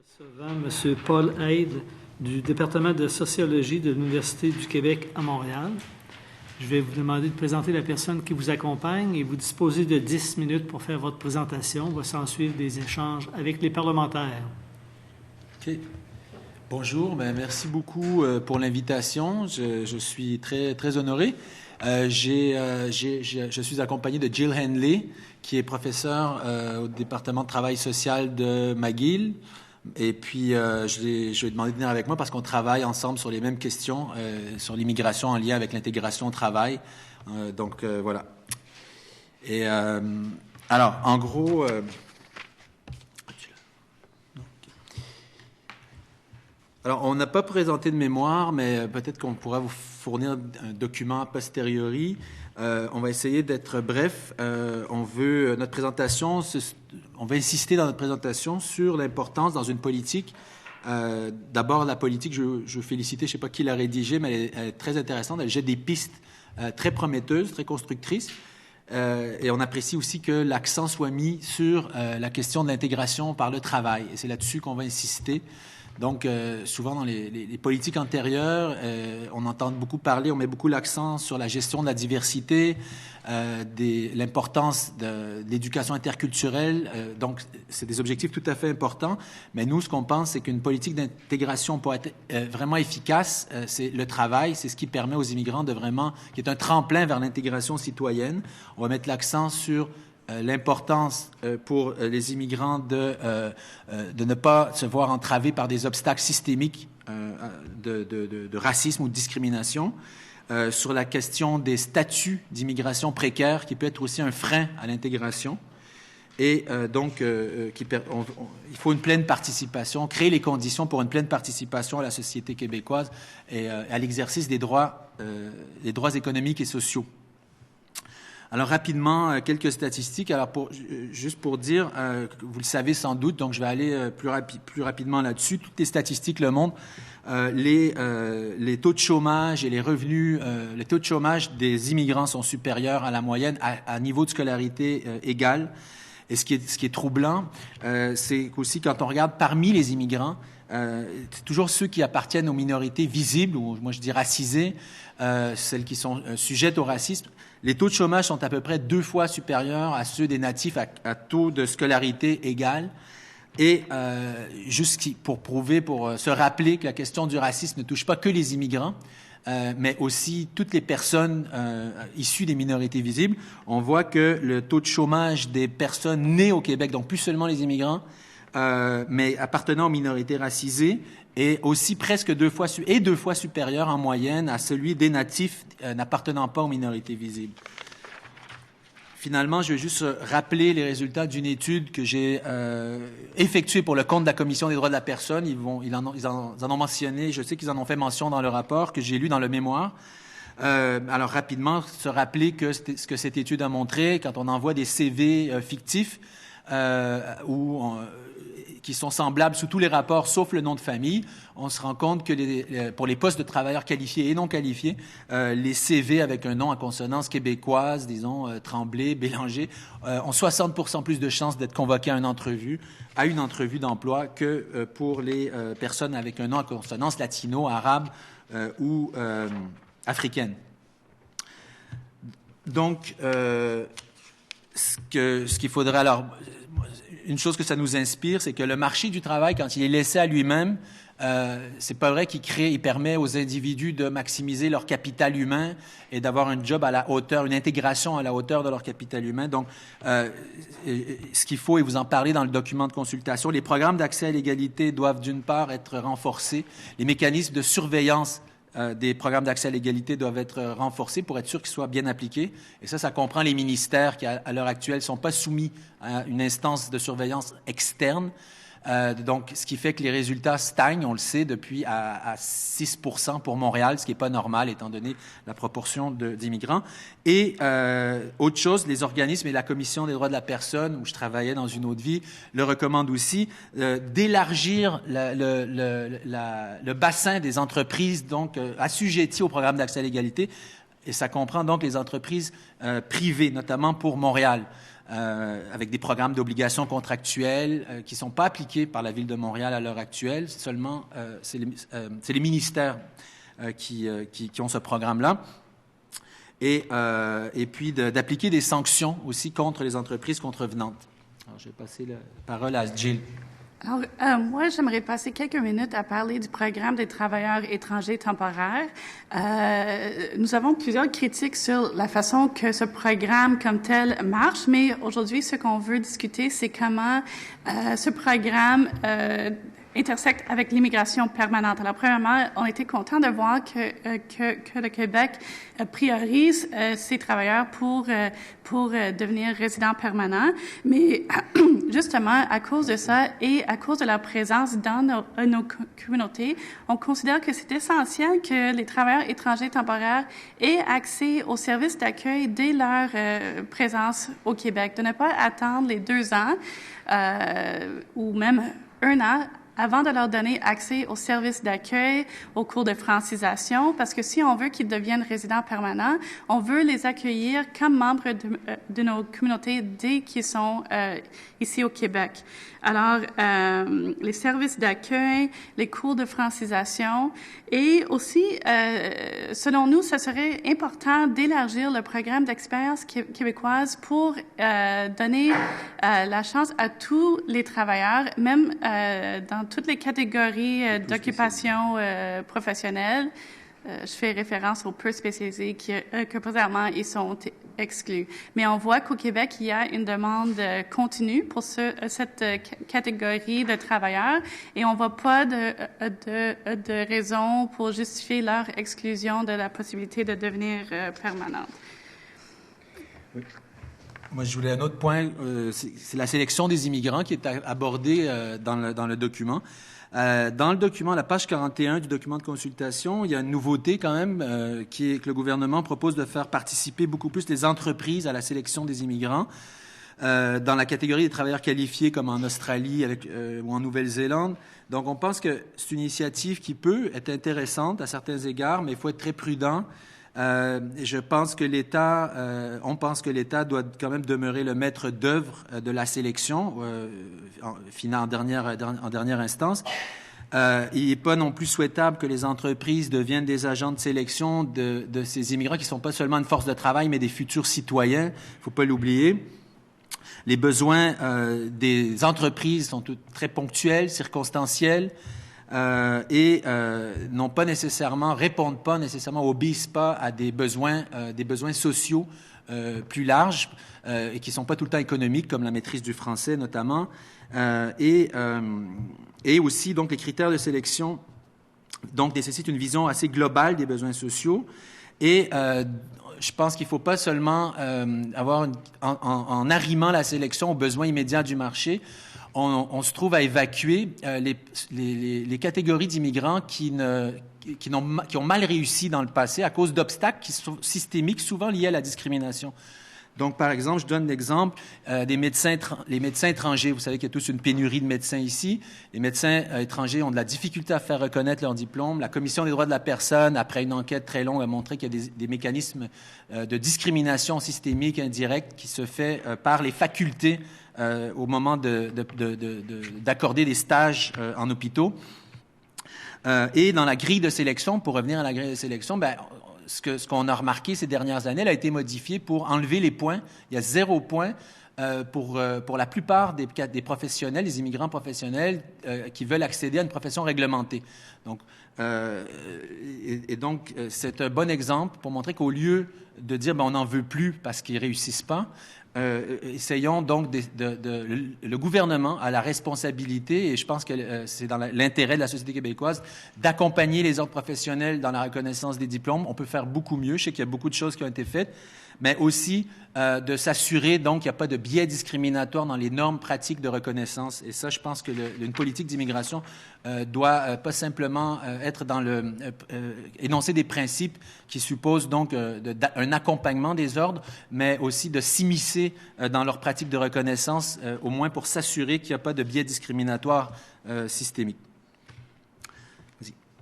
Recevant M. Paul Haide du département de sociologie de l'Université du Québec à Montréal. Je vais vous demander de présenter la personne qui vous accompagne et vous disposez de 10 minutes pour faire votre présentation. Va s'en suivre des échanges avec les parlementaires. OK. Bonjour, merci beaucoup pour l'invitation. Je suis très honoré. Je suis accompagné de Jill Henley, qui est professeure au département de travail social de McGill. Et puis, je lui ai demandé de venir avec moi parce qu'on travaille ensemble sur les mêmes questions, sur l'immigration en lien avec l'intégration au travail. Voilà. Et alors, en gros... Alors, on n'a pas présenté de mémoire, mais peut-être qu'on pourra vous fournir un document a posteriori. On va essayer d'être bref. On va insister dans notre présentation sur l'importance dans une politique. D'abord, la politique, je veux féliciter, je ne sais pas qui l'a rédigée, mais elle est très intéressante. Elle jette des pistes très prometteuses, très constructrices. Et on apprécie aussi que l'accent soit mis sur la question de l'intégration par le travail. Et c'est là-dessus qu'on va insister. Donc, souvent dans les politiques antérieures, on entend beaucoup parler, on met beaucoup l'accent sur la gestion de la diversité, l'importance de l'éducation interculturelle. Donc, c'est des objectifs tout à fait importants. Mais nous, ce qu'on pense, c'est qu'une politique d'intégration pour être vraiment efficace, c'est le travail, c'est ce qui permet aux immigrants qui est un tremplin vers l'intégration citoyenne. On va mettre l'accent sur l'importance pour les immigrants de ne pas se voir entravés par des obstacles systémiques de racisme ou de discrimination, sur la question des statuts d'immigration précaires qui peut être aussi un frein à l'intégration. Et il faut une pleine participation, créer les conditions pour une pleine participation à la société québécoise et à l'exercice des droits économiques et sociaux. Alors, rapidement, quelques statistiques. Alors, juste pour dire, vous le savez sans doute, donc je vais aller plus rapidement là-dessus. Toutes les statistiques le montrent. Les taux de chômage et les revenus, les taux de chômage des immigrants sont supérieurs à la moyenne à niveau de scolarité égal. Et ce qui est troublant, c'est qu'aussi quand on regarde parmi les immigrants, c'est toujours ceux qui appartiennent aux minorités visibles, ou moi je dis racisées, celles qui sont sujettes au racisme. Les taux de chômage sont à peu près 2 fois supérieurs à ceux des natifs à taux de scolarité égal. Et juste pour se rappeler que la question du racisme ne touche pas que les immigrants, mais aussi toutes les personnes issues des minorités visibles. On voit que le taux de chômage des personnes nées au Québec, donc plus seulement les immigrants, mais appartenant aux minorités racisées, est aussi presque 2 fois supérieur en moyenne à celui des natifs n'appartenant pas aux minorités visibles. Finalement, je vais juste rappeler les résultats d'une étude que j'ai effectuée pour le compte de la Commission des droits de la personne. Ils en ont mentionné, je sais qu'ils en ont fait mention dans le rapport que j'ai lu dans le mémoire. Alors, rapidement, se rappeler ce que cette étude a montré, quand on envoie des CV fictifs qui sont semblables sous tous les rapports, sauf le nom de famille, on se rend compte que pour les postes de travailleurs qualifiés et non qualifiés, les CV avec un nom à consonance québécoise, disons Tremblay, Bélanger, ont 60% plus de chances d'être convoqués à une entrevue d'emploi que pour les personnes avec un nom à consonance latino, arabe ou africaine. Donc, ce qu'il faudrait alors... Une chose que ça nous inspire, c'est que le marché du travail, quand il est laissé à lui-même, c'est pas vrai il permet aux individus de maximiser leur capital humain et d'avoir un job à la hauteur, une intégration à la hauteur de leur capital humain. Donc, ce qu'il faut, et vous en parlez dans le document de consultation, les programmes d'accès à l'égalité doivent d'une part être renforcés, les mécanismes de surveillance des programmes d'accès à l'égalité doivent être renforcés pour être sûr qu'ils soient bien appliqués. Et ça comprend les ministères qui, à l'heure actuelle, ne sont pas soumis à une instance de surveillance externe. Donc, ce qui fait que les résultats stagnent, on le sait, depuis à 6% pour Montréal, ce qui n'est pas normal étant donné la proportion d'immigrants. Et autre chose, les organismes et la Commission des droits de la personne, où je travaillais dans une autre vie, le recommandent aussi, d'élargir le bassin des entreprises donc assujetties au programme d'accès à l'égalité. Et ça comprend donc les entreprises privées, notamment pour Montréal. avec des programmes d'obligations contractuelles qui ne sont pas appliqués par la Ville de Montréal à l'heure actuelle. Seulement, c'est les ministères qui ont ce programme-là. Et puis d'appliquer des sanctions aussi contre les entreprises contrevenantes. Alors, je vais passer la parole à Jill. Alors, moi, j'aimerais passer quelques minutes à parler du programme des travailleurs étrangers temporaires. Nous avons plusieurs critiques sur la façon que ce programme comme tel marche, mais aujourd'hui, ce qu'on veut discuter, c'est comment ce programme intersecte avec l'immigration permanente. Alors, premièrement, on était content de voir que le Québec priorise ces travailleurs pour devenir résidents permanents, mais justement, à cause de ça et à cause de leur présence dans nos communautés, on considère que c'est essentiel que les travailleurs étrangers temporaires aient accès aux services d'accueil dès leur présence au Québec, de ne pas attendre les 2 ans ou même 1 an avant de leur donner accès aux services d'accueil, aux cours de francisation, parce que si on veut qu'ils deviennent résidents permanents, on veut les accueillir comme membres de nos communautés dès qu'ils sont ici au Québec. Alors, les services d'accueil, les cours de francisation et aussi, selon nous, ce serait important d'élargir le programme d'expérience québécoise pour donner la chance à tous les travailleurs, même dans toutes les catégories d'occupation professionnelle. Je fais référence aux peu spécialisés que présentement ils sont exclus. Mais on voit qu'au Québec, il y a une demande continue pour cette catégorie de travailleurs et on voit pas de raison pour justifier leur exclusion de la possibilité de devenir permanente. Oui. Moi, je voulais un autre point, c'est la sélection des immigrants qui est abordée dans le document. Dans le document, la page 41 du document de consultation, il y a une nouveauté quand même qui est que le gouvernement propose de faire participer beaucoup plus les entreprises à la sélection des immigrants. Dans la catégorie des travailleurs qualifiés comme en Australie ou en Nouvelle-Zélande. Donc, on pense que c'est une initiative qui peut être intéressante à certains égards, mais il faut être très prudent. Je pense que on pense que l'État doit quand même demeurer le maître d'œuvre de la sélection, en dernière instance. Il n'est pas non plus souhaitable que les entreprises deviennent des agents de sélection de ces immigrants qui ne sont pas seulement une force de travail, mais des futurs citoyens. Il ne faut pas l'oublier. Les besoins des entreprises sont très ponctuels, circonstanciels. Répondent pas nécessairement, obéissent pas à des besoins sociaux plus larges et qui sont pas tout le temps économiques, comme la maîtrise du français notamment, et aussi donc les critères de sélection donc nécessitent une vision assez globale des besoins sociaux et je pense qu'il ne faut pas seulement avoir en arrimant la sélection aux besoins immédiats du marché. On se trouve à évacuer les catégories d'immigrants qui ont mal réussi dans le passé à cause d'obstacles qui sont systémiques, souvent liés à la discrimination. Donc, par exemple, je donne l'exemple les médecins étrangers. Vous savez qu'il y a tous une pénurie de médecins ici. Les médecins étrangers ont de la difficulté à faire reconnaître leur diplôme. La Commission des droits de la personne, après une enquête très longue, a montré qu'il y a des mécanismes de discrimination systémique indirecte qui se fait par les facultés au moment d'accorder des stages en hôpitaux. Et dans la grille de sélection, pour revenir à la grille de sélection, ce qu'on a remarqué ces dernières années, elle a été modifiée pour enlever les points. Il y a 0 point pour la plupart des professionnels, des immigrants professionnels qui veulent accéder à une profession réglementée. Donc, donc, c'est un bon exemple pour montrer qu'au lieu de dire on n'en veut plus parce qu'ils ne réussissent pas, essayons donc le gouvernement a la responsabilité, et je pense que c'est dans l'intérêt de la société québécoise, d'accompagner les ordres professionnels dans la reconnaissance des diplômes. On peut faire beaucoup mieux. Je sais qu'il y a beaucoup de choses qui ont été faites, mais aussi de s'assurer donc qu'il n'y a pas de biais discriminatoires dans les normes pratiques de reconnaissance. Et ça, je pense que une politique d'immigration doit pas simplement être dans énoncer des principes qui supposent donc un accompagnement des ordres, mais aussi de s'immiscer dans leurs pratiques de reconnaissance, au moins pour s'assurer qu'il n'y a pas de biais discriminatoires systémiques.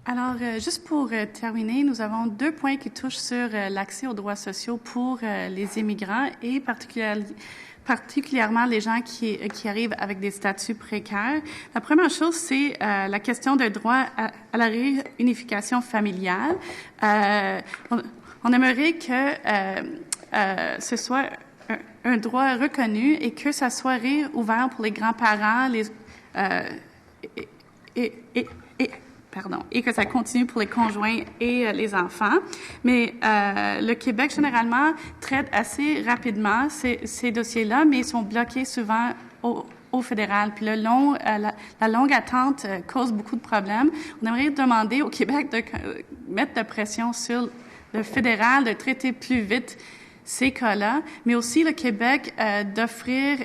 Alors, juste pour terminer, nous avons 2 points qui touchent sur l'accès aux droits sociaux pour les immigrants et particulièrement les gens qui arrivent avec des statuts précaires. La première chose, c'est la question de droit à la réunification familiale. On aimerait que ce soit un droit reconnu et que ça soit réouvert pour les grands-parents, et que ça continue pour les conjoints et les enfants. Mais le Québec, généralement, traite assez rapidement ces dossiers-là, mais ils sont bloqués souvent au fédéral. Puis la longue attente cause beaucoup de problèmes. On aimerait demander au Québec de mettre de pression sur le fédéral, de traiter plus vite ces cas-là, mais aussi le Québec d'offrir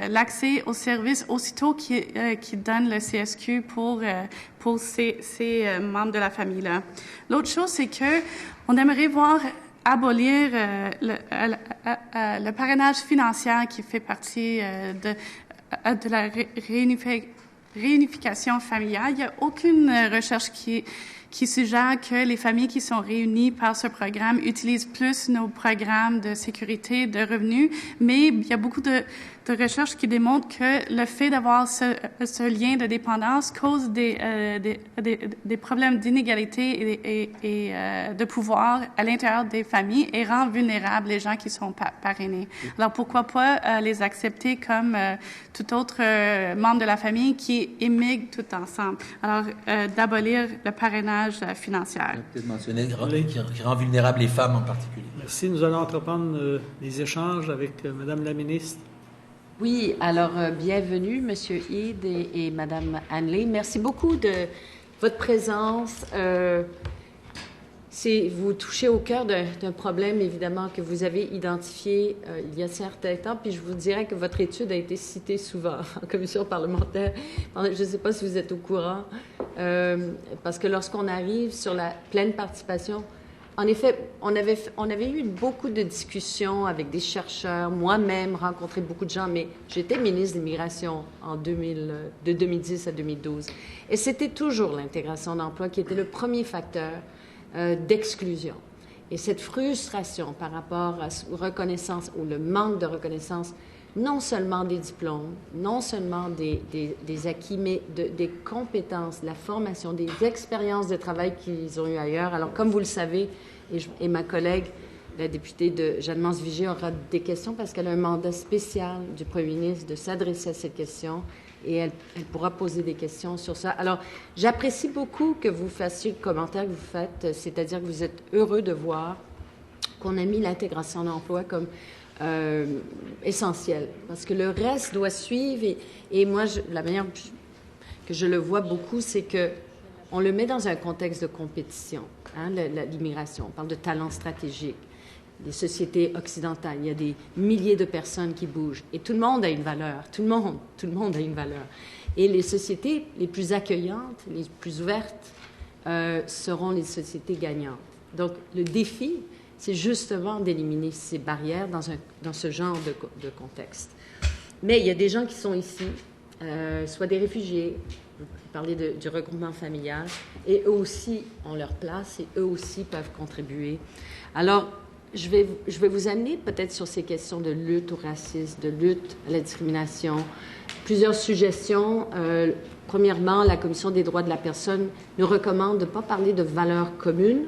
l'accès aux services aussitôt qui donne le CSQ pour ces membres de la famille-là. L'autre chose, c'est que on aimerait voir abolir le parrainage financier qui fait partie de la réunification familiale. Il n'y a aucune recherche qui suggère que les familles qui sont réunies par ce programme utilisent plus nos programmes de sécurité, de revenus, mais il y a beaucoup de recherches qui démontrent que le fait d'avoir ce lien de dépendance cause des problèmes d'inégalité et de pouvoir à l'intérieur des familles et rend vulnérables les gens qui sont parrainés. Alors pourquoi pas les accepter comme tout autre membre de la famille qui émigrent tout ensemble. Alors d'abolir le parrainage financier. Peut-être mentionner qui rend vulnérables les femmes en particulier. Merci. Nous allons entreprendre des échanges avec Madame la ministre. Oui, alors bienvenue, Monsieur Hyde et Madame Hanley. Merci beaucoup de votre présence. Vous touchez au cœur d'un problème, évidemment, que vous avez identifié il y a certain temps, puis je vous dirais que votre étude a été citée souvent en commission parlementaire. Je ne sais pas si vous êtes au courant, parce que lorsqu'on arrive sur la pleine participation, en effet, on avait eu beaucoup de discussions avec des chercheurs, moi-même rencontré beaucoup de gens, mais j'étais ministre de l'Immigration de 2010 à 2012. Et c'était toujours l'intégration d'emploi qui était le premier facteur d'exclusion. Et cette frustration par rapport à la reconnaissance ou le manque de reconnaissance, non seulement des diplômes, non seulement des acquis, mais des compétences, de la formation, des expériences de travail qu'ils ont eues ailleurs. Alors, comme vous le savez, et ma collègue, la députée de Jeanne-Mance-Vigier, aura des questions parce qu'elle a un mandat spécial du premier ministre de s'adresser à cette question et elle pourra poser des questions sur ça. Alors, j'apprécie beaucoup que vous fassiez le commentaire que vous faites, c'est-à-dire que vous êtes heureux de voir qu'on a mis l'intégration d'emploi comme essentiel, parce que le reste doit suivre. Et moi, la manière que je le vois beaucoup, c'est que on le met dans un contexte de compétition, hein, l'immigration. On parle de talent stratégique. Les sociétés occidentales, il y a des milliers de personnes qui bougent. Et tout le monde a une valeur. Tout le monde a une valeur. Et les sociétés les plus accueillantes, les plus ouvertes, seront les sociétés gagnantes. Donc, le défi, c'est justement d'éliminer ces barrières dans ce genre de contexte. Mais il y a des gens qui sont ici, soit des réfugiés, vous parlez du regroupement familial, et eux aussi ont leur place et eux aussi peuvent contribuer. Alors, je vais vous amener peut-être sur ces questions de lutte au racisme, de lutte à la discrimination. Plusieurs suggestions. Premièrement, la Commission des droits de la personne nous recommande de ne pas parler de valeurs communes,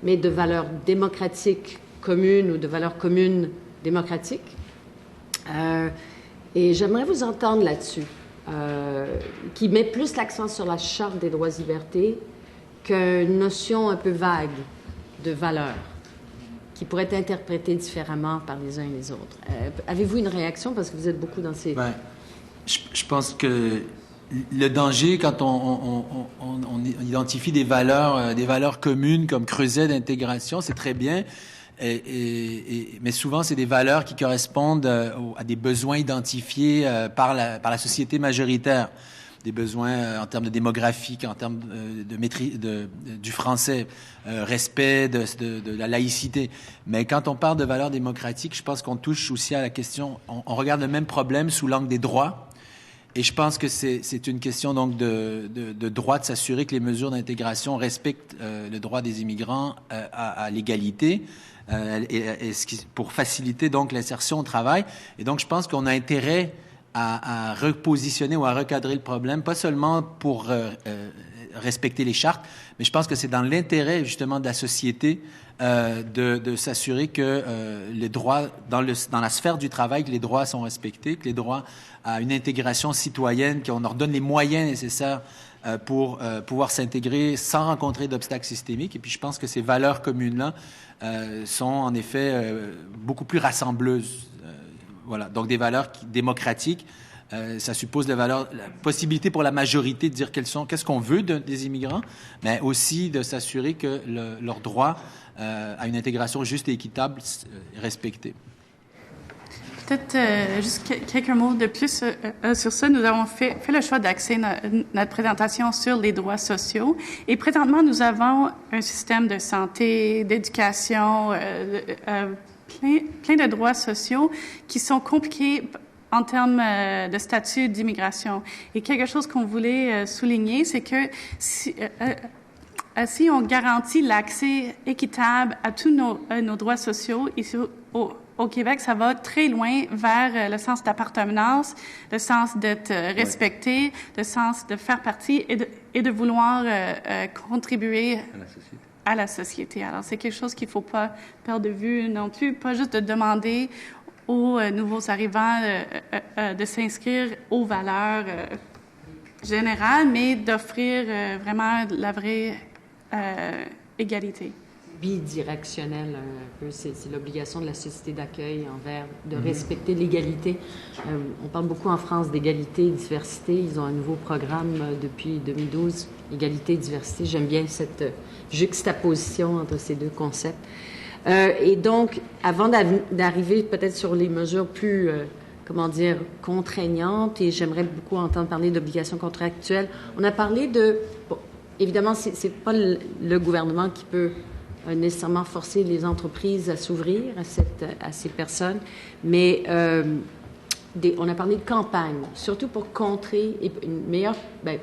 mais de valeurs démocratiques communes ou de valeurs communes démocratiques. Et j'aimerais vous entendre là-dessus, qui met plus l'accent sur la Charte des droits et libertés qu'une notion un peu vague de valeurs, qui pourrait être interprétée différemment par les uns et les autres. Avez-vous une réaction, parce que vous êtes beaucoup dans ces... Ben, je pense que le danger, quand on identifie des valeurs communes comme creuset d'intégration, c'est très bien, mais souvent, c'est des valeurs qui correspondent à des besoins identifiés par la société majoritaire. Des besoins en termes de démographique, en termes de maîtrise du français, respect de la laïcité. Mais quand on parle de valeurs démocratiques, je pense qu'on touche aussi à la question, on regarde le même problème sous l'angle des droits. Et je pense que c'est une question donc de droit de s'assurer que les mesures d'intégration respectent le droit des immigrants à l'égalité pour faciliter donc l'insertion au travail. Et donc je pense qu'on a intérêt à repositionner ou à recadrer le problème, pas seulement pour respecter les chartes, mais je pense que c'est dans l'intérêt justement de la société de s'assurer que les droits dans la sphère du travail, que les droits sont respectés, que les droits à une intégration citoyenne, qu'on leur donne les moyens nécessaires pour pouvoir s'intégrer sans rencontrer d'obstacles systémiques. Et puis je pense que ces valeurs communes-là sont en effet beaucoup plus rassembleuses. Voilà, donc des valeurs démocratiques. Ça suppose la possibilité pour la majorité de dire qu'est-ce qu'on veut des immigrants, mais aussi de s'assurer que leur droit à une intégration juste et équitable est respecté. Peut-être juste quelques mots de plus sur ça. Nous avons fait le choix d'axer notre présentation sur les droits sociaux. Et présentement, nous avons un système de santé, d'éducation, plein de droits sociaux qui sont compliqués en termes de statut d'immigration. Et quelque chose qu'on voulait souligner, c'est que si on garantit l'accès équitable à tous nos droits sociaux, ici au Québec, ça va très loin vers le sens d'appartenance, le sens d'être respecté, le sens de faire partie et de vouloir contribuer à la société. Alors, c'est quelque chose qu'il ne faut pas perdre de vue non plus, pas juste de demander aux nouveaux arrivants de s'inscrire aux valeurs générales, mais d'offrir vraiment la vraie égalité. Bidirectionnel un peu, c'est l'obligation de la société d'accueil de respecter l'égalité. On parle beaucoup en France d'égalité et diversité. Ils ont un nouveau programme depuis 2012, égalité et diversité. J'aime bien cette juxtaposition entre ces deux concepts. Et donc, avant d'arriver peut-être sur les mesures plus, contraignantes, et j'aimerais beaucoup entendre parler d'obligations contractuelles, on a parlé évidemment, c'est pas le gouvernement qui peut nécessairement forcer les entreprises à s'ouvrir à ces personnes, mais on a parlé de campagne, surtout pour contrer une meilleure,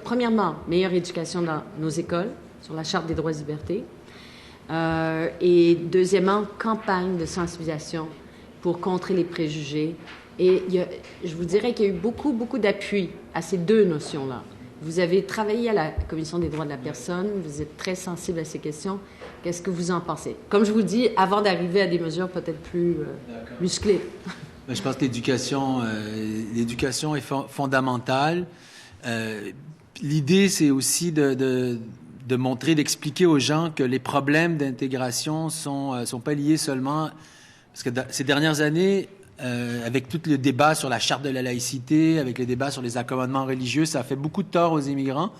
premièrement, meilleure éducation dans nos écoles, sur la Charte des droits et libertés, et deuxièmement, campagne de sensibilisation pour contrer les préjugés. Et je vous dirais qu'il y a eu beaucoup, beaucoup d'appui à ces deux notions-là. Vous avez travaillé à la Commission des droits de la personne, vous êtes très sensible à ces questions. Qu'est-ce que vous en pensez? Comme je vous dis, avant d'arriver à des mesures peut-être plus musclées. Je pense que l'éducation est fondamentale. L'idée, c'est aussi de montrer, d'expliquer aux gens que les problèmes d'intégration sont pas liés seulement... Parce que ces dernières années, avec tout le débat sur la charte de la laïcité, avec les débats sur les accommodements religieux, ça a fait beaucoup de tort aux immigrants,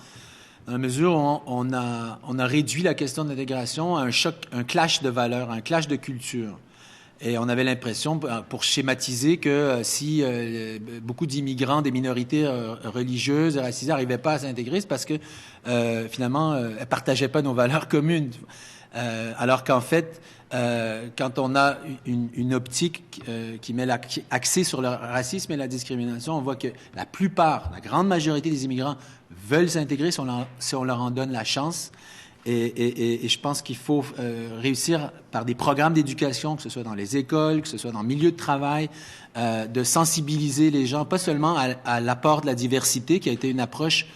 dans la mesure où on a réduit la question de l'intégration à un clash de valeurs, un clash de culture. Et on avait l'impression, pour schématiser, que si beaucoup d'immigrants des minorités religieuses et racisées n'arrivaient pas à s'intégrer, c'est parce que finalement, elles ne partageaient pas nos valeurs communes. Alors qu'en fait, quand on a une optique qui met l'accent sur le racisme et la discrimination, on voit que la grande majorité des immigrants veulent s'intégrer si on leur en donne la chance. Et je pense qu'il faut réussir par des programmes d'éducation, que ce soit dans les écoles, que ce soit dans le milieu de travail, de sensibiliser les gens, pas seulement à l'apport de la diversité, qui a été une approche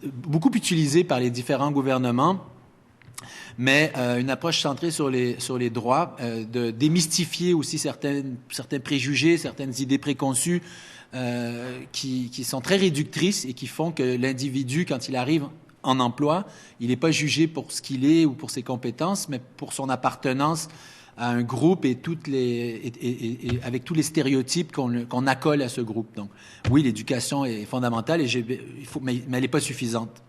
beaucoup utilisée par les différents gouvernements, mais une approche centrée sur les droits, de démystifier aussi certains préjugés, certaines idées préconçues qui sont très réductrices et qui font que l'individu, quand il arrive en emploi, il n'est pas jugé pour ce qu'il est ou pour ses compétences, mais pour son appartenance à un groupe et avec tous les stéréotypes qu'on accole à ce groupe. Donc, oui, l'éducation est fondamentale, mais elle n'est pas suffisante.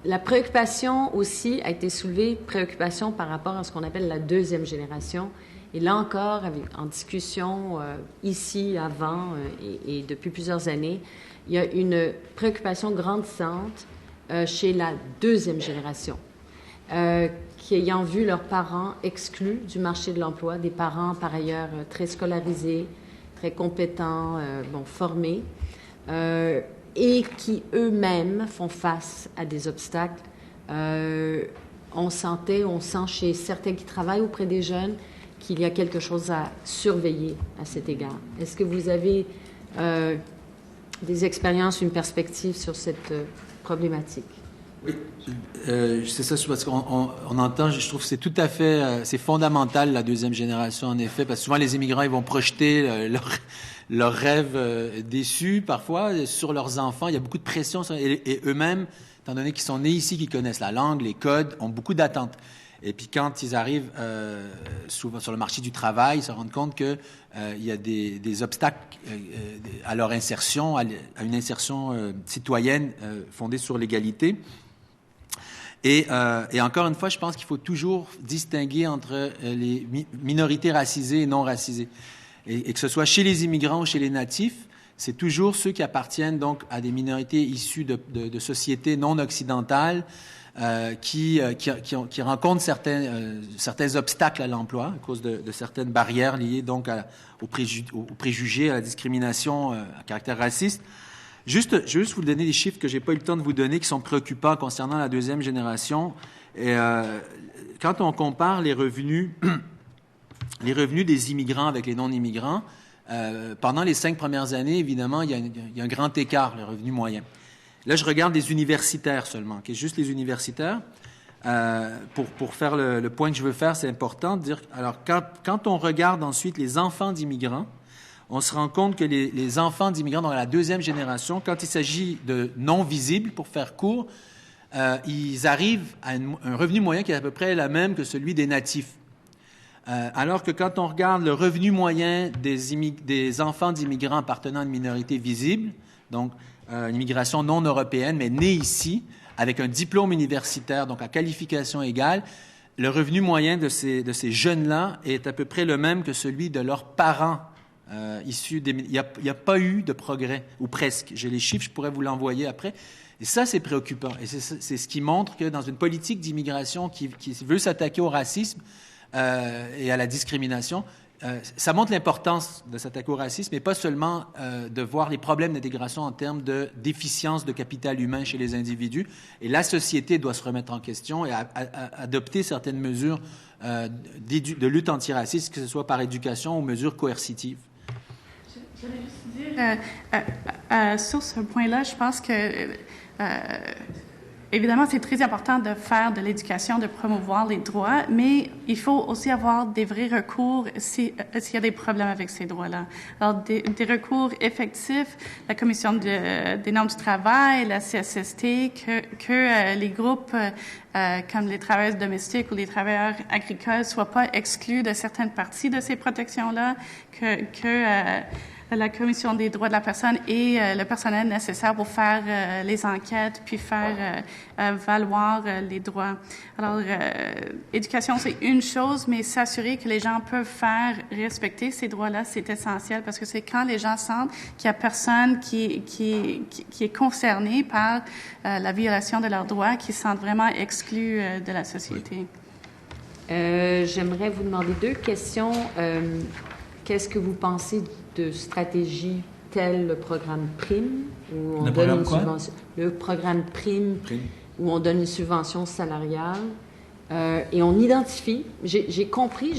La préoccupation aussi a été soulevée, préoccupation par rapport à ce qu'on appelle la deuxième génération. Et là encore, en discussion ici, avant et depuis plusieurs années, il y a une préoccupation grandissante chez la deuxième génération, qui ayant vu leurs parents exclus du marché de l'emploi, des parents par ailleurs très scolarisés, très compétents, formés, et qui eux-mêmes font face à des obstacles. On sent chez certains qui travaillent auprès des jeunes qu'il y a quelque chose à surveiller à cet égard. Est-ce que vous avez des expériences, une perspective sur cette problématique? Oui, c'est ça, parce qu'on entend, je trouve que c'est tout à fait, c'est fondamental, la deuxième génération, en effet, parce que souvent les immigrants, ils vont projeter leurs rêves déçus, parfois, sur leurs enfants. Il y a beaucoup de pression, et eux-mêmes, étant donné qu'ils sont nés ici, qu'ils connaissent la langue, les codes, ont beaucoup d'attentes. Et puis quand ils arrivent souvent sur le marché du travail, ils se rendent compte qu'il y a des obstacles à leur insertion, à une insertion citoyenne fondée sur l'égalité. Et encore une fois, je pense qu'il faut toujours distinguer entre les minorités racisées et non racisées. Et que ce soit chez les immigrants ou chez les natifs, c'est toujours ceux qui appartiennent donc à des minorités issues de sociétés non occidentales, qui rencontrent certains obstacles à l'emploi à cause de certaines barrières liées donc aux préjugés, à la discrimination à caractère raciste. Je vais juste vous donner des chiffres que j'ai pas eu le temps de vous donner qui sont préoccupants concernant la deuxième génération. Et, quand on compare les revenus des immigrants avec les non-immigrants, pendant les 5 premières années, évidemment, il y a un grand écart, le revenu moyen. Là, je regarde les universitaires seulement, juste les universitaires. Pour faire le point que je veux faire, c'est important de dire... Alors, quand on regarde ensuite les enfants d'immigrants, on se rend compte que les enfants d'immigrants dans la deuxième génération, quand il s'agit de non-visibles, pour faire court, ils arrivent à un revenu moyen qui est à peu près la même que celui des natifs. Alors que quand on regarde le revenu moyen des enfants d'immigrants appartenant à une minorité visible, donc une immigration non européenne, mais née ici, avec un diplôme universitaire, donc à qualification égale, le revenu moyen de ces jeunes-là est à peu près le même que celui de leurs parents issus des... Il n'y a pas eu de progrès, ou presque. J'ai les chiffres, je pourrais vous l'envoyer après. Et ça, c'est préoccupant. Et c'est ce qui montre que dans une politique d'immigration qui veut s'attaquer au racisme et à la discrimination, ça montre l'importance de s'attaquer au racisme, et pas seulement de voir les problèmes d'intégration en termes de déficience de capital humain chez les individus. Et la société doit se remettre en question et adopter certaines mesures de lutte antiraciste, que ce soit par éducation ou mesures coercitives. Je voulais juste dire, sur ce point-là, je pense que... évidemment, c'est très important de faire de l'éducation, de promouvoir les droits, mais il faut aussi avoir des vrais recours s'il y a des problèmes avec ces droits-là. Alors, des recours effectifs, la Commission des normes du travail, la CSST, que les groupes comme les travailleurs domestiques ou les travailleurs agricoles soient pas exclus de certaines parties de ces protections-là, que la Commission des droits de la personne et le personnel nécessaire pour faire les enquêtes puis faire valoir les droits. Alors, éducation, c'est une chose, mais s'assurer que les gens peuvent faire respecter ces droits-là, c'est essentiel parce que c'est quand les gens sentent qu'il y a personne qui est concerné par la violation de leurs droits, qu'ils se sentent vraiment exclus de la société. J'aimerais vous demander 2 questions. Qu'est-ce que vous pensez de stratégies telles le programme PRIME, où on donne une subvention, le programme PRIME, où on donne une subvention salariale et on identifie. J'ai compris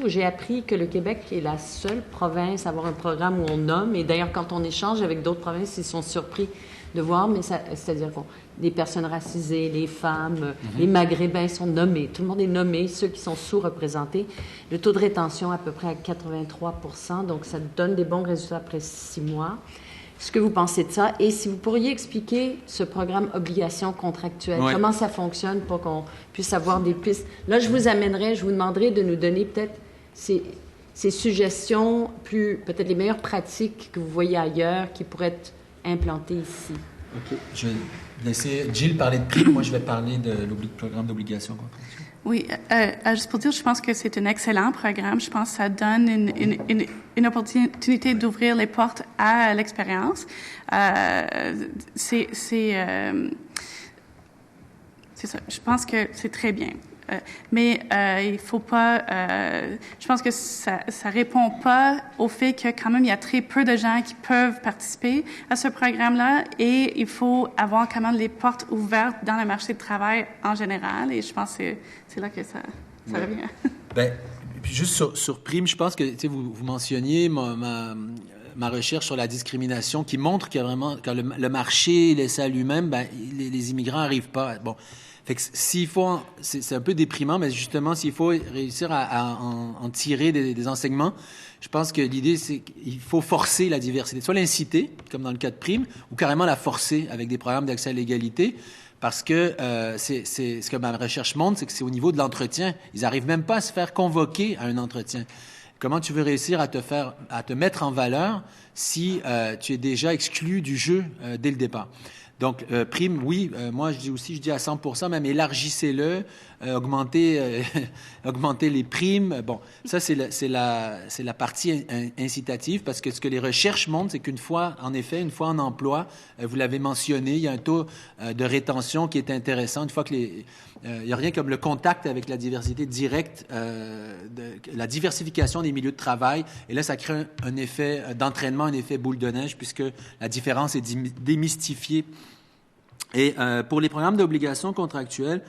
ou j'ai appris que le Québec est la seule province à avoir un programme où on nomme. Et d'ailleurs, quand on échange avec d'autres provinces, ils sont surpris de voir, mais c'est-à-dire que des personnes racisées, les femmes, les Maghrébins sont nommés. Tout le monde est nommé, ceux qui sont sous-représentés. Le taux de rétention à peu près à 83%, donc ça donne des bons résultats après 6 mois. Ce que vous pensez de ça, et si vous pourriez expliquer ce programme obligation contractuelle, comment ça fonctionne pour qu'on puisse avoir des pistes. Là, je vous demanderai de nous donner peut-être ces suggestions, peut-être les meilleures pratiques que vous voyez ailleurs qui pourraient être implantées ici. OK. Je vais laisser Jill parler de PRIME. Moi, je vais parler de programme d'obligation contractuelle. Oui, juste pour dire, je pense que c'est un excellent programme. Je pense que ça donne une opportunité d'ouvrir les portes à l'expérience. C'est ça. Je pense que c'est très bien. Mais il faut pas. Je pense que ça répond pas au fait que quand même il y a très peu de gens qui peuvent participer à ce programme-là, et il faut avoir quand même les portes ouvertes dans le marché du travail en général. Et je pense que c'est là que ça revient. Ben, puis juste sur Prime, je pense que vous mentionniez ma recherche sur la discrimination qui montre qu'il y a vraiment, quand le marché laissé à lui-même, ben, les immigrants n'arrivent pas. Bon, fait que s'il faut, c'est un peu déprimant, mais justement, s'il faut réussir à en tirer des enseignements, je pense que l'idée, c'est qu'il faut forcer la diversité, soit l'inciter, comme dans le cas de Prime, ou carrément la forcer avec des programmes d'accès à l'égalité. Parce que c'est ce que ma recherche montre, c'est que c'est au niveau de l'entretien. Ils n'arrivent même pas à se faire convoquer à un entretien. Comment tu veux réussir à te mettre en valeur si tu es déjà exclu du jeu dès le départ? Donc, Prime, oui, moi je dis à 100%, même élargissez-le, augmentez les primes. Bon, ça c'est la partie incitative, parce que ce que les recherches montrent, c'est qu'une fois en emploi, vous l'avez mentionné, il y a un taux de rétention qui est intéressant. Une fois que il n'y a rien comme le contact avec la diversité directe, la diversification des milieux de travail, et là ça crée un effet d'entraînement, un effet boule de neige, puisque la différence est démystifiée. Et pour les programmes d'obligation contractuelle,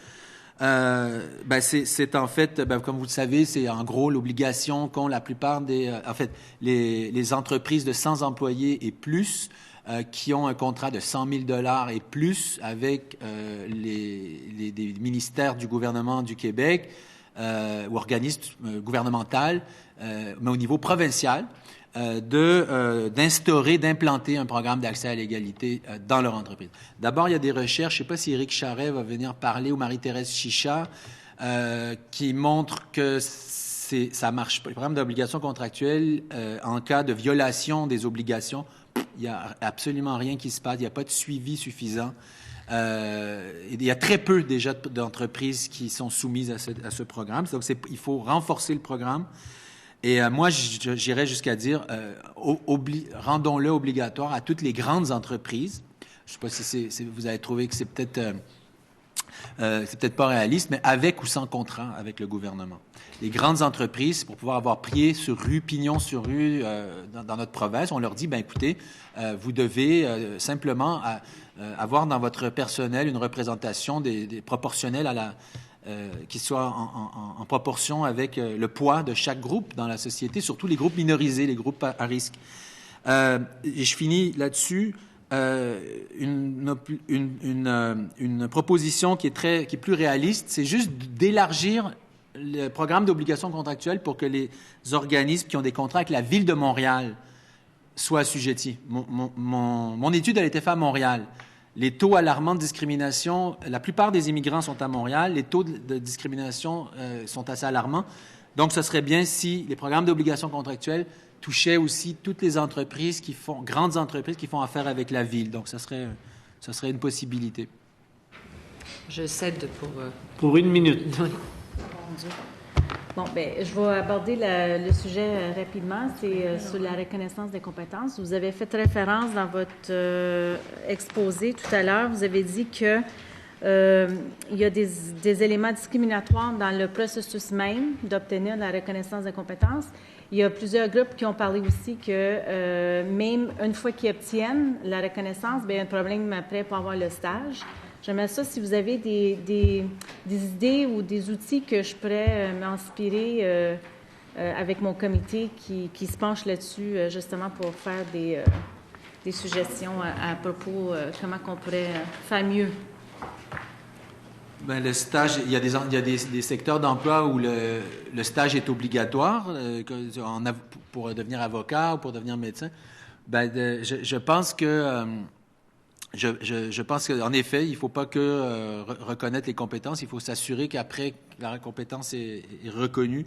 c'est en fait, comme vous le savez, c'est en gros l'obligation qu'ont la plupart les entreprises de 100 employés et plus qui ont un contrat de 100 000 $ et plus avec des ministères du gouvernement du Québec ou organismes gouvernementaux, mais au niveau provincial, d'implanter un programme d'accès à l'égalité dans leur entreprise. D'abord, il y a des recherches, je ne sais pas si Éric Charret va venir parler, ou Marie-Thérèse Chicha, qui montrent que ça marche pas. Les programmes d'obligation contractuelle, en cas de violation des obligations, il n'y a absolument rien qui se passe, il n'y a pas de suivi suffisant. Il y a très peu déjà d'entreprises qui sont soumises à ce programme. Donc, il faut renforcer le programme. Et moi, j'irais jusqu'à dire, rendons-le obligatoire à toutes les grandes entreprises. Je ne sais pas si vous avez trouvé que c'est peut-être pas réaliste, mais avec ou sans contrat avec le gouvernement. Les grandes entreprises, pour pouvoir avoir pied sur rue, pignon sur rue dans notre province, on leur dit, écoutez, vous devez simplement avoir dans votre personnel une représentation proportionnelle à qui soit en proportion avec le poids de chaque groupe dans la société, surtout les groupes minorisés, les groupes à risque. Et je finis là-dessus. Une proposition qui est plus réaliste, c'est juste d'élargir le programme d'obligation contractuelle pour que les organismes qui ont des contrats avec la Ville de Montréal soient assujettis. Mon étude, elle a été faite à Montréal. Les taux alarmants de discrimination, la plupart des immigrants sont à Montréal, les taux de discrimination sont assez alarmants. Donc, ce serait bien si les programmes d'obligation contractuelle touchaient aussi toutes les entreprises grandes entreprises qui font affaire avec la ville. Donc, ça serait une possibilité. Je cède pour 1 minute. Bon, je vais aborder le sujet rapidement. C'est sur la reconnaissance des compétences. Vous avez fait référence dans votre exposé tout à l'heure. Vous avez dit que il y a des éléments discriminatoires dans le processus même d'obtenir la reconnaissance des compétences. Il y a plusieurs groupes qui ont parlé aussi que même une fois qu'ils obtiennent la reconnaissance, il y a un problème après pour avoir le stage. J'aimerais ça si vous avez des idées ou des outils que je pourrais m'inspirer avec mon comité qui se penche là-dessus justement pour faire des suggestions à propos comment qu'on pourrait faire mieux. Le stage, il y a des secteurs d'emploi où le stage est obligatoire pour devenir avocat ou pour devenir médecin. Je pense que je pense qu'en effet, il ne faut pas que reconnaître les compétences, il faut s'assurer qu'après que la compétence est reconnue,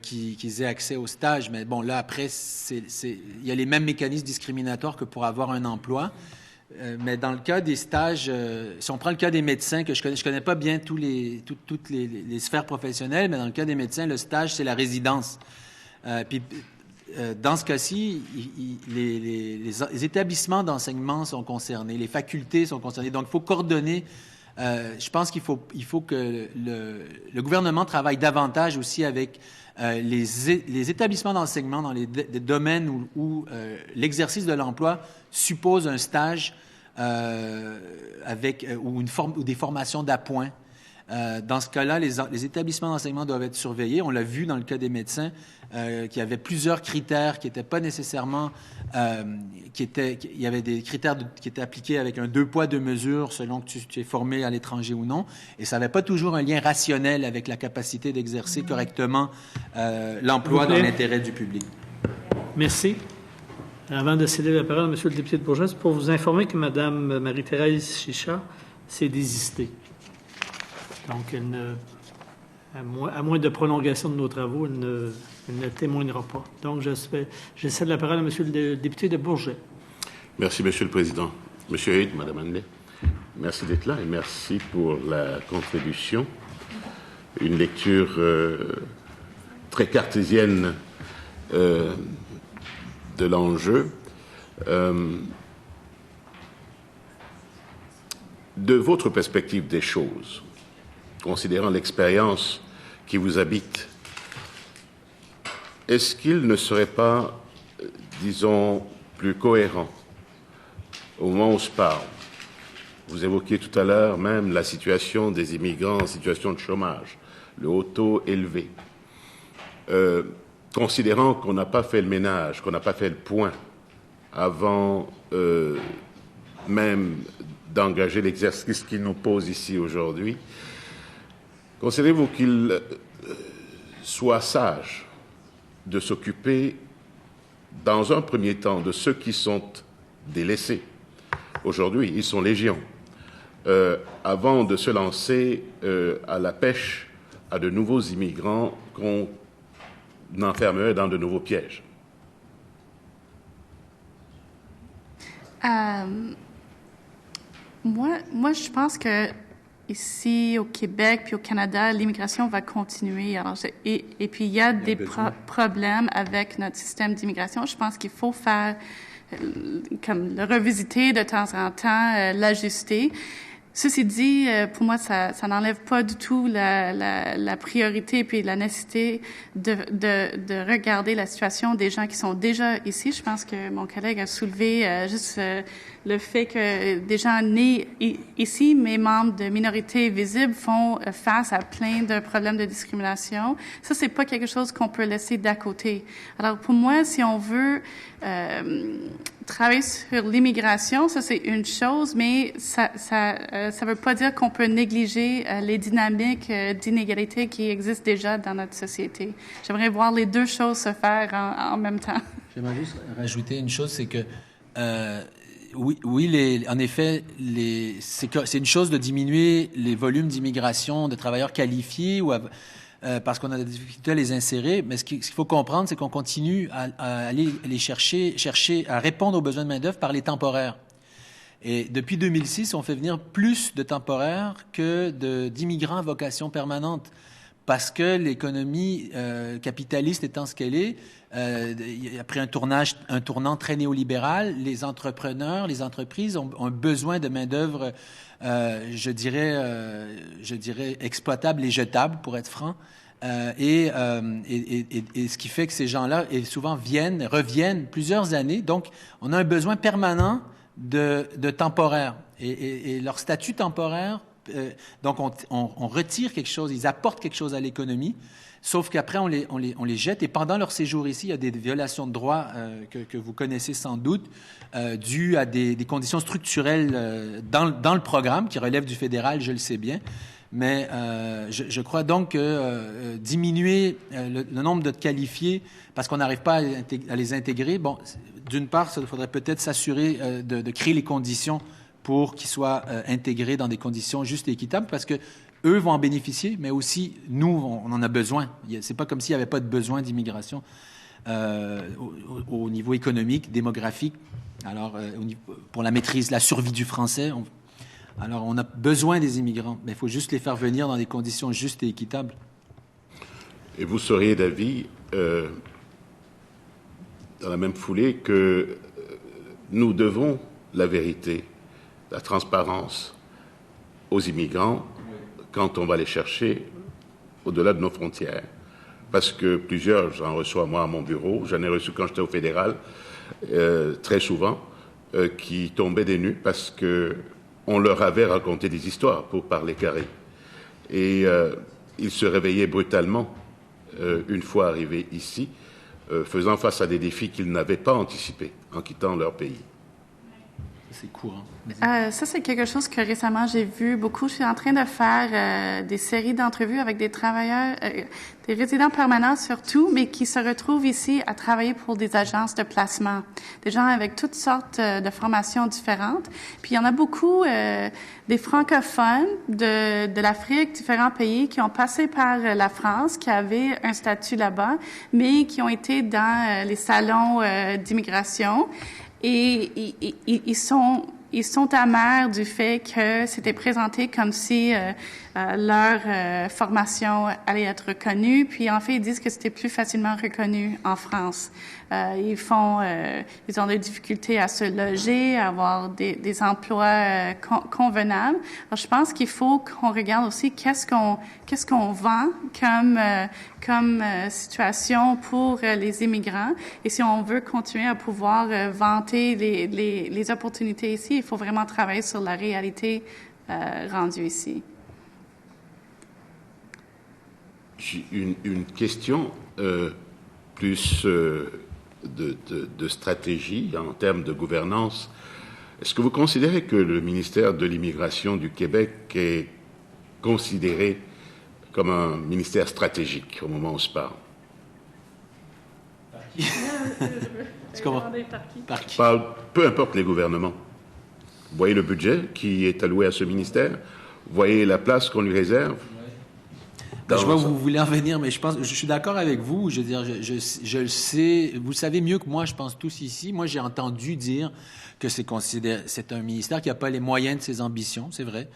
qu'ils aient accès au stage. Mais bon, là, après, il y a les mêmes mécanismes discriminatoires que pour avoir un emploi. Mais dans le cas des stages, si on prend le cas des médecins, que je connais pas bien toutes les sphères professionnelles, mais dans le cas des médecins, le stage, c'est la résidence. Puis, dans ce cas-ci, les établissements d'enseignement sont concernés, les facultés sont concernées. Donc, il faut coordonner Je pense qu'il faut que le gouvernement travaille davantage aussi avec les établissements d'enseignement dans des domaines où l'exercice de l'emploi suppose un stage ou des formations d'appoint. Dans ce cas-là, les établissements d'enseignement doivent être surveillés. On l'a vu dans le cas des médecins, qu'il y avait plusieurs critères qui n'étaient pas nécessairement... il y avait des critères qui étaient appliqués avec un 2 poids, 2 mesures selon que tu es formé à l'étranger ou non. Et ça n'avait pas toujours un lien rationnel avec la capacité d'exercer correctement l'emploi dans l'intérêt du public. Merci. Avant de céder la parole à M. le député de Bourget, c'est pour vous informer que Mme Marie-Thérèse Chicha s'est désistée. Donc, à moins de prolongation de nos travaux, elle ne témoignera pas. Donc, je cède la parole à M. le député de Bourget. Merci, M. le Président. M. Haid, Mme Hanley, merci d'être là et merci pour la contribution. Une lecture très cartésienne de l'enjeu. De votre perspective des choses, considérant l'expérience qui vous habite, est-ce qu'il ne serait pas, disons, plus cohérent, au moment où on se parle, vous évoquiez tout à l'heure même la situation des immigrants en situation de chômage, le haut taux élevé, considérant qu'on n'a pas fait le ménage, qu'on n'a pas fait le point avant même d'engager l'exercice qui nous pose ici aujourd'hui, considérez-vous qu'il soit sage de s'occuper, dans un premier temps, de ceux qui sont délaissés? Aujourd'hui, ils sont légion. Avant de se lancer à la pêche à de nouveaux immigrants qu'on enfermerait dans de nouveaux pièges. Moi, je pense que ici, au Québec puis au Canada, l'immigration va continuer. Alors, et puis, il y a des problèmes avec notre système d'immigration. Je pense qu'il faut faire, comme le revisiter de temps en temps, l'ajuster. Ceci dit, pour moi, ça n'enlève pas du tout la priorité puis la nécessité de regarder la situation des gens qui sont déjà ici. Je pense que mon collègue a soulevé juste le fait que des gens nés ici, mais membres de minorités visibles, font face à plein de problèmes de discrimination. Ça, c'est pas quelque chose qu'on peut laisser d'à côté. Alors, pour moi, si on veut travailler sur l'immigration, ça c'est une chose, mais ça veut pas dire qu'on peut négliger les dynamiques d'inégalité qui existent déjà dans notre société. J'aimerais voir les deux choses se faire en même temps. J'aimerais juste rajouter une chose, c'est que oui, en effet, c'est une chose de diminuer les volumes d'immigration de travailleurs qualifiés parce qu'on a des difficultés à les insérer, mais ce qu'il faut comprendre, c'est qu'on continue à aller les chercher à répondre aux besoins de main-d'œuvre par les temporaires. Et depuis 2006, on fait venir plus de temporaires que d'immigrants à vocation permanente, parce que l'économie capitaliste étant ce qu'elle est, après un tournant très néolibéral, les entrepreneurs, les entreprises ont besoin de main-d'œuvre, je dirais exploitable et jetable, pour être franc. Et ce qui fait que ces gens-là souvent reviennent plusieurs années. Donc, on a un besoin permanent de temporaires. Et leur statut temporaire, donc on retire quelque chose, ils apportent quelque chose à l'économie, sauf qu'après on les jette, et pendant leur séjour ici, il y a des violations de droits que vous connaissez sans doute, dues à des conditions structurelles dans le programme, qui relève du fédéral, je le sais bien. Mais je crois donc que diminuer le nombre de qualifiés parce qu'on n'arrive pas à les intégrer, bon, d'une part, il faudrait peut-être s'assurer de créer les conditions pour qu'ils soient intégrés dans des conditions justes et équitables, parce que eux vont en bénéficier, mais aussi nous, on en a besoin. C'est pas comme s'il n'y avait pas de besoin d'immigration au niveau économique, démographique. Alors, pour la maîtrise, la survie du français, alors on a besoin des immigrants, mais il faut juste les faire venir dans des conditions justes et équitables. Et vous seriez d'avis, dans la même foulée, que nous devons la vérité, la transparence aux immigrants quand on va les chercher au-delà de nos frontières. Parce que plusieurs, j'en reçois moi à mon bureau, j'en ai reçu quand j'étais au fédéral, très souvent, qui tombaient des nues parce qu'on leur avait raconté des histoires pour parler carré. Et ils se réveillaient brutalement une fois arrivés ici, faisant face à des défis qu'ils n'avaient pas anticipés en quittant leur pays. C'est courant. Ça, c'est quelque chose que récemment j'ai vu beaucoup. Je suis en train de faire des séries d'entrevues avec des travailleurs, des résidents permanents surtout, mais qui se retrouvent ici à travailler pour des agences de placement. Des gens avec toutes sortes de formations différentes. Puis il y en a beaucoup des francophones de l'Afrique, différents pays, qui ont passé par la France, qui avaient un statut là-bas, mais qui ont été dans les salons d'immigration. Et ils sont amers du fait que c'était présenté comme si leur formation allait être reconnue. Puis en fait, ils disent que c'était plus facilement reconnu en France. Ils ont des difficultés à se loger, à avoir des emplois convenables. Alors, je pense qu'il faut qu'on regarde aussi qu'est-ce qu'on vend comme situation pour les immigrants. Et si on veut continuer à pouvoir vanter les opportunités ici, il faut vraiment travailler sur la réalité rendue ici. J'ai une question plus de stratégie en termes de gouvernance. Est-ce que vous considérez que le ministère de l'Immigration du Québec est considéré comme un ministère stratégique au moment où on se parle? Par qui? Peu importe les gouvernements. Vous voyez le budget qui est alloué à ce ministère, vous voyez la place qu'on lui réserve. Je vois où vous voulez en venir, mais je suis d'accord avec vous. Je veux dire, je le sais. Vous le savez mieux que moi, je pense tous ici. Moi, j'ai entendu dire que c'est un ministère qui n'a pas les moyens de ses ambitions, c'est vrai.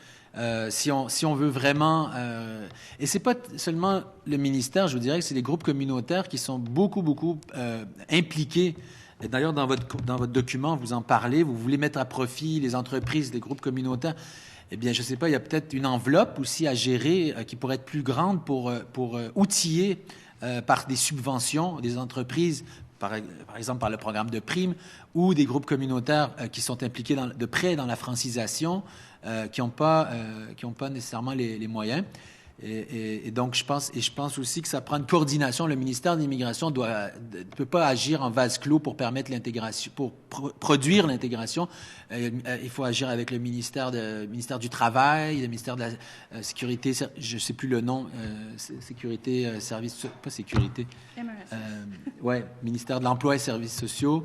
Si on veut vraiment, et c'est pas seulement le ministère, je vous dirais que c'est les groupes communautaires qui sont beaucoup impliqués. Et d'ailleurs, dans votre document, vous en parlez. Vous voulez mettre à profit les entreprises, les groupes communautaires. Eh bien, je ne sais pas, il y a peut-être une enveloppe aussi à gérer qui pourrait être plus grande pour outiller par des subventions des entreprises, par exemple par le programme de primes, ou des groupes communautaires qui sont impliqués de près dans la francisation, qui n'ont pas nécessairement les moyens. Et donc, je pense aussi que ça prend une coordination. Le ministère de l'Immigration ne peut pas agir en vase clos pour permettre l'intégration, pour produire l'intégration. Il faut agir avec le ministère du Travail, le ministère de la Sécurité, je ne sais plus le nom, Sécurité, Services, pas Sécurité. Ouais, ministère de l'Emploi et Services sociaux.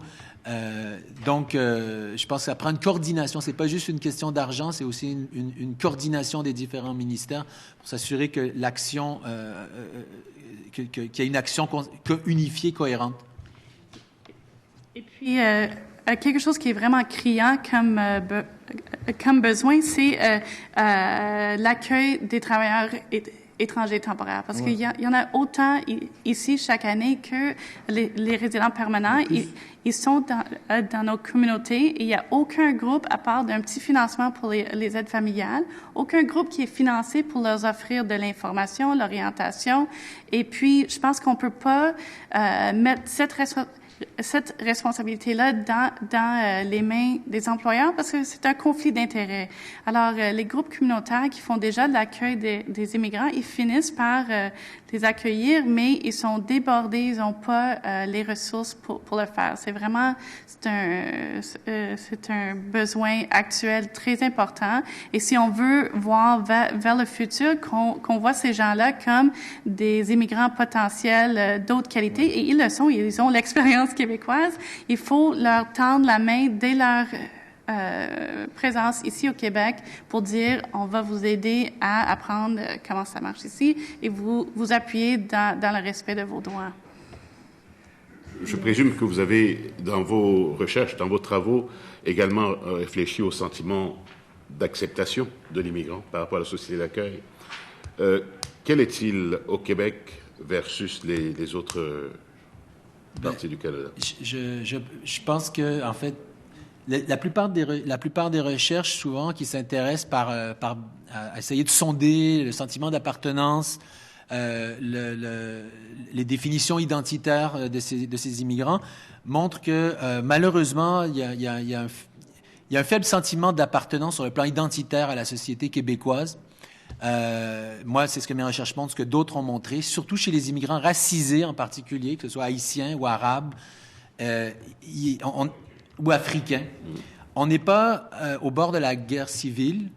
Donc, je pense que ça prend une coordination. C'est pas juste une question d'argent, c'est aussi une coordination des différents ministères pour s'assurer que l'action, qu'il y ait une action unifiée, cohérente. Et puis, quelque chose qui est vraiment criant comme besoin, c'est l'accueil des travailleurs étrangers temporaires. Parce qu'il y en a autant ici chaque année que les résidents permanents. Ils sont dans nos communautés et il n'y a aucun groupe, à part d'un petit financement pour les aides familiales, aucun groupe qui est financé pour leur offrir de l'information, l'orientation. Et puis, je pense qu'on ne peut pas mettre cette responsabilité-là dans les mains des employeurs parce que c'est un conflit d'intérêts. Alors, les groupes communautaires qui font déjà de l'accueil des immigrants, ils finissent par les accueillir, mais ils sont débordés, ils n'ont pas les ressources pour le faire. C'est vraiment, c'est un besoin actuel très important. Et si on veut voir vers le futur, qu'on voit ces gens-là comme des immigrants potentiels d'autres qualités, et ils le sont, ils ont l'expérience québécoise, il faut leur tendre la main dès leur présence ici au Québec pour dire on va vous aider à apprendre comment ça marche ici et vous appuyer dans le respect de vos droits. Je présume que vous avez, dans vos recherches, dans vos travaux, également réfléchi au sentiment d'acceptation de l'immigrant par rapport à la société d'accueil. Quel est-il au Québec versus les autres parties du Canada? Je pense que, en fait, La plupart des recherches, souvent, qui s'intéressent à essayer de sonder le sentiment d'appartenance, les définitions identitaires de ces immigrants, montrent que, malheureusement, il y a un faible sentiment d'appartenance sur le plan identitaire à la société québécoise. Moi, c'est ce que mes recherches montrent, ce que d'autres ont montré, surtout chez les immigrants racisés en particulier, que ce soit haïtiens ou arabes ou africains. On n'est pas au bord de la guerre civile.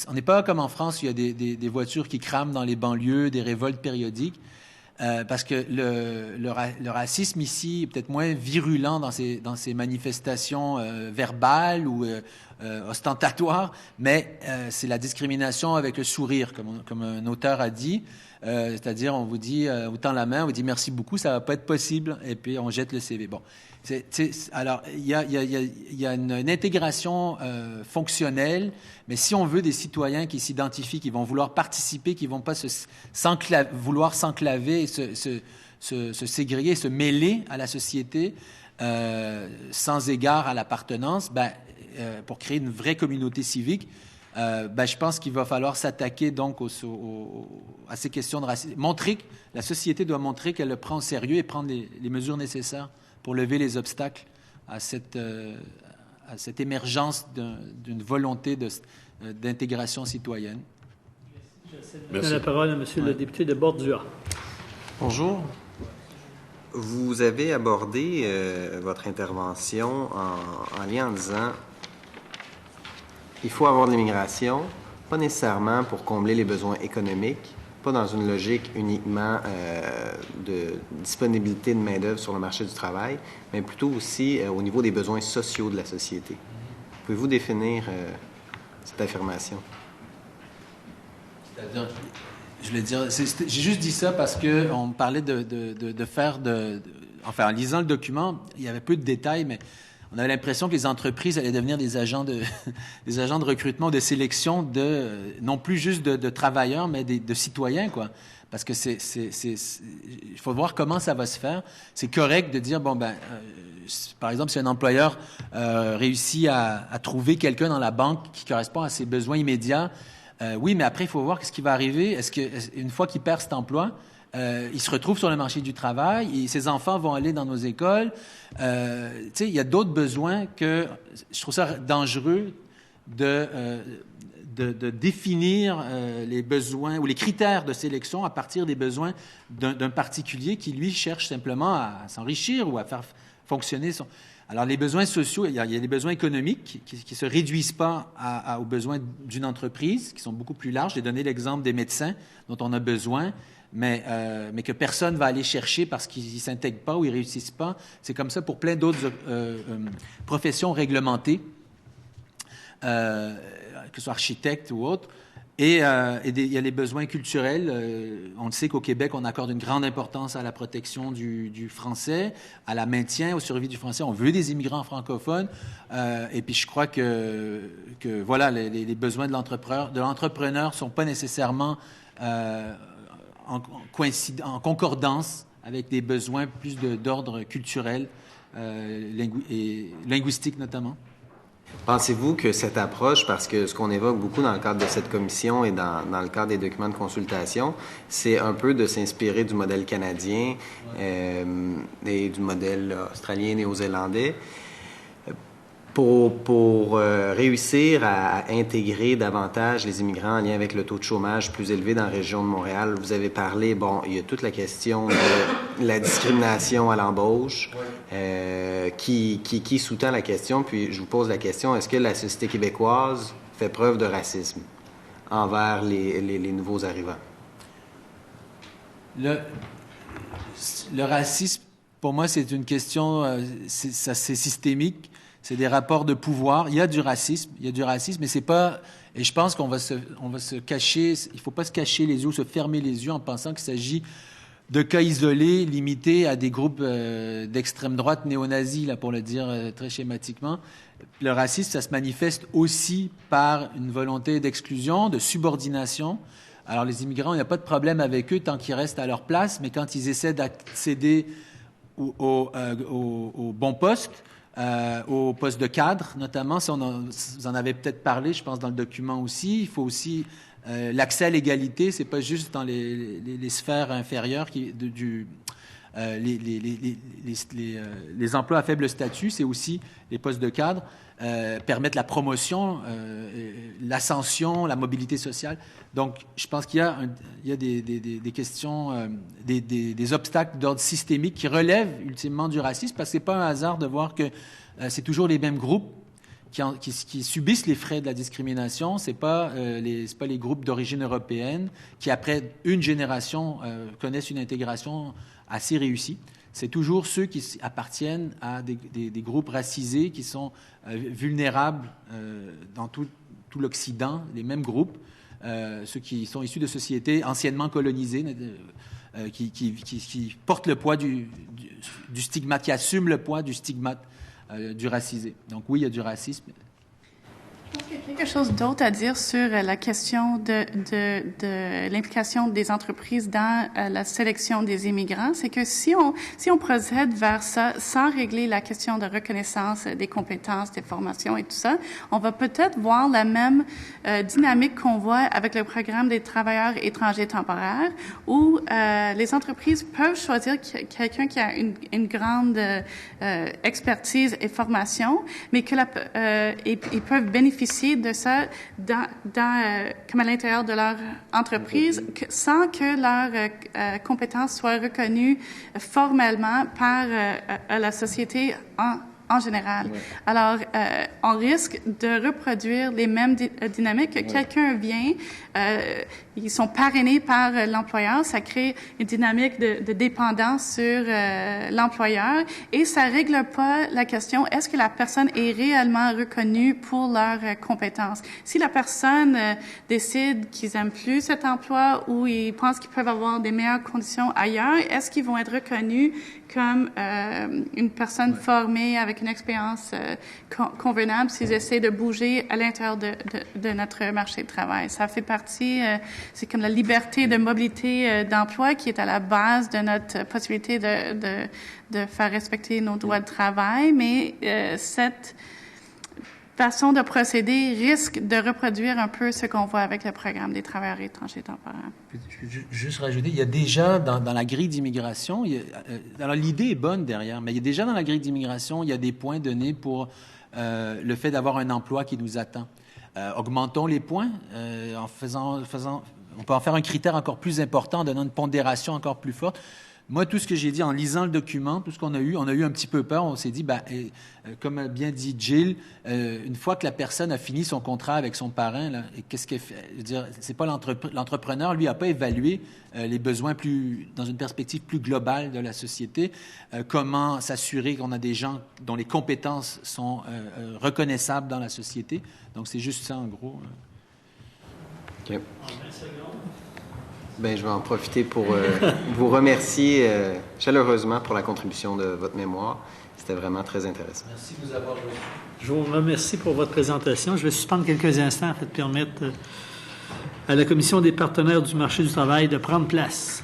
On n'est pas comme en France où il y a des voitures qui crament dans les banlieues, des révoltes périodiques. Parce que le racisme ici est peut-être moins virulent dans ces manifestations verbales ou ostentatoires, mais c'est la discrimination avec le sourire, comme un auteur a dit. C'est-à-dire, on vous dit, on tend la main, on vous dit merci beaucoup, ça va pas être possible, et puis on jette le CV. Bon, alors il y a une intégration fonctionnelle, mais si on veut des citoyens qui s'identifient, qui vont vouloir participer, qui vont pas vouloir s'enclaver, se ségréguer, se mêler à la société sans égard à l'appartenance, pour créer une vraie communauté civique. Je pense qu'il va falloir s'attaquer donc à ces questions de racisme. La société doit montrer qu'elle le prend au sérieux et prendre les mesures nécessaires pour lever les obstacles à cette émergence d'une volonté d'intégration citoyenne. Je donne la parole à monsieur le député de Bordua. Bonjour. Vous avez abordé votre intervention en lien en disant il faut avoir de l'immigration, pas nécessairement pour combler les besoins économiques, pas dans une logique uniquement de disponibilité de main-d'œuvre sur le marché du travail, mais plutôt aussi au niveau des besoins sociaux de la société. Pouvez-vous définir cette affirmation? C'est-à-dire, je voulais dire, j'ai juste dit ça parce qu'on parlait de faire enfin, en lisant le document, il y avait peu de détails, mais on avait l'impression que les entreprises allaient devenir des agents de recrutement, de sélection non plus juste de travailleurs, mais de citoyens, quoi. Parce que il faut voir comment ça va se faire. C'est correct de dire, par exemple, si un employeur réussit à trouver quelqu'un dans la banque qui correspond à ses besoins immédiats, oui, mais après, il faut voir ce qui va arriver. Est-ce qu'une fois qu'il perd cet emploi, il se retrouve sur le marché du travail et ses enfants vont aller dans nos écoles. Il y a d'autres besoins que je trouve ça dangereux de définir les besoins ou les critères de sélection à partir des besoins d'un particulier qui, lui, cherche simplement à s'enrichir ou à faire fonctionner son... Alors, les besoins sociaux, il y a des besoins économiques qui ne se réduisent pas aux besoins d'une entreprise, qui sont beaucoup plus larges. J'ai donné l'exemple des médecins dont on a besoin, mais que personne ne va aller chercher parce qu'ils ne s'intègrent pas ou ils ne réussissent pas. C'est comme ça pour plein d'autres professions réglementées, que ce soit architecte ou autre. Et il y a les besoins culturels. On le sait qu'au Québec, on accorde une grande importance à la protection du français, à la maintien, au survie du français. On veut des immigrants francophones. Et puis, je crois que voilà, les besoins de l'entrepreneur ne sont pas nécessairement en concordance avec des besoins plus d'ordre culturel et linguistique notamment. Pensez-vous que cette approche, parce que ce qu'on évoque beaucoup dans le cadre de cette commission et dans le cadre des documents de consultation, c'est un peu de s'inspirer du modèle canadien et du modèle australien et néo-zélandais pour réussir à intégrer davantage les immigrants en lien avec le taux de chômage plus élevé dans la région de Montréal? Vous avez parlé, il y a toute la question de la discrimination à l'embauche qui sous-tend la question. Puis je vous pose la question, est-ce que la société québécoise fait preuve de racisme envers les nouveaux arrivants? Le racisme, pour moi, c'est une question, c'est systémique. C'est des rapports de pouvoir. Il y a du racisme, mais c'est pas... Et je pense qu'on va se cacher... Il faut pas se cacher les yeux, se fermer les yeux en pensant qu'il s'agit de cas isolés, limités à des groupes d'extrême droite néo-nazis, là, pour le dire très schématiquement. Le racisme, ça se manifeste aussi par une volonté d'exclusion, de subordination. Alors, les immigrants, il n'y a pas de problème avec eux tant qu'ils restent à leur place, mais quand ils essaient d'accéder au bon poste, au poste de cadre, notamment. Vous en avez peut-être parlé, je pense, dans le document aussi. Il faut aussi l'accès à l'égalité. C'est pas juste dans les sphères inférieures les emplois à faible statut, c'est aussi les postes de cadre, permettre la promotion, l'ascension, la mobilité sociale. Donc, je pense qu'il y a des questions, des obstacles d'ordre systémique qui relèvent ultimement du racisme, parce que c'est pas un hasard de voir que c'est toujours les mêmes groupes qui subissent les frais de la discrimination. C'est pas les groupes d'origine européenne qui, après une génération, connaissent une intégration assez réussie. C'est toujours ceux qui appartiennent à des groupes racisés qui sont vulnérables dans tout l'Occident, les mêmes groupes, ceux qui sont issus de sociétés anciennement colonisées, qui portent le poids du stigmate, qui assument le poids du stigmate du racisé. Donc oui, il y a du racisme. Je pense qu'il y a quelque chose d'autre à dire sur la question de l'implication des entreprises dans la sélection des immigrants. C'est que si on procède vers ça sans régler la question de reconnaissance des compétences, des formations et tout ça, on va peut-être voir la même dynamique qu'on voit avec le programme des travailleurs étrangers temporaires, où les entreprises peuvent choisir quelqu'un qui a une grande expertise et formation, mais que ils peuvent bénéficier de ça comme à l'intérieur de leur entreprise, sans que leurs compétences soient reconnues formellement par la société en général. Ouais. Alors, on risque de reproduire les mêmes dynamiques. Ouais. Quelqu'un vient, ils sont parrainés par l'employeur, ça crée une dynamique de dépendance sur l'employeur et ça règle pas la question, est-ce que la personne est réellement reconnue pour leurs compétences? Si la personne décide qu'ils aiment plus cet emploi ou ils pensent qu'ils peuvent avoir des meilleures conditions ailleurs, est-ce qu'ils vont être reconnus comme une personne formée avec une expérience convenable s'ils essaient de bouger à l'intérieur de notre marché de travail? Ça fait partie, c'est comme la liberté de mobilité d'emploi qui est à la base de notre possibilité de faire respecter nos droits de travail, mais cette façon de procéder risque de reproduire un peu ce qu'on voit avec le programme des travailleurs étrangers temporaires. Je vais juste rajouter, il y a déjà dans la grille d'immigration, alors l'idée est bonne derrière, mais il y a déjà dans la grille d'immigration, il y a des points donnés pour le fait d'avoir un emploi qui nous attend. Augmentons les points en faisant, on peut en faire un critère encore plus important, en donnant une pondération encore plus forte. Moi, tout ce que j'ai dit en lisant le document, tout ce qu'on a eu un petit peu peur. On s'est dit, comme a bien dit Jill, une fois que la personne a fini son contrat avec son parrain, là, qu'est-ce qu'elle fait? Je veux dire, c'est pas l'entrepreneur, lui, n'a pas évalué les besoins dans une perspective plus globale de la société. Comment s'assurer qu'on a des gens dont les compétences sont reconnaissables dans la société. Donc, c'est juste ça, en gros. OK. Bien, je vais en profiter pour vous remercier chaleureusement pour la contribution de votre mémoire. C'était vraiment très intéressant. Merci de nous avoir reçus. Je vous remercie pour votre présentation. Je vais suspendre quelques instants afin de permettre à la Commission des partenaires du marché du travail de prendre place.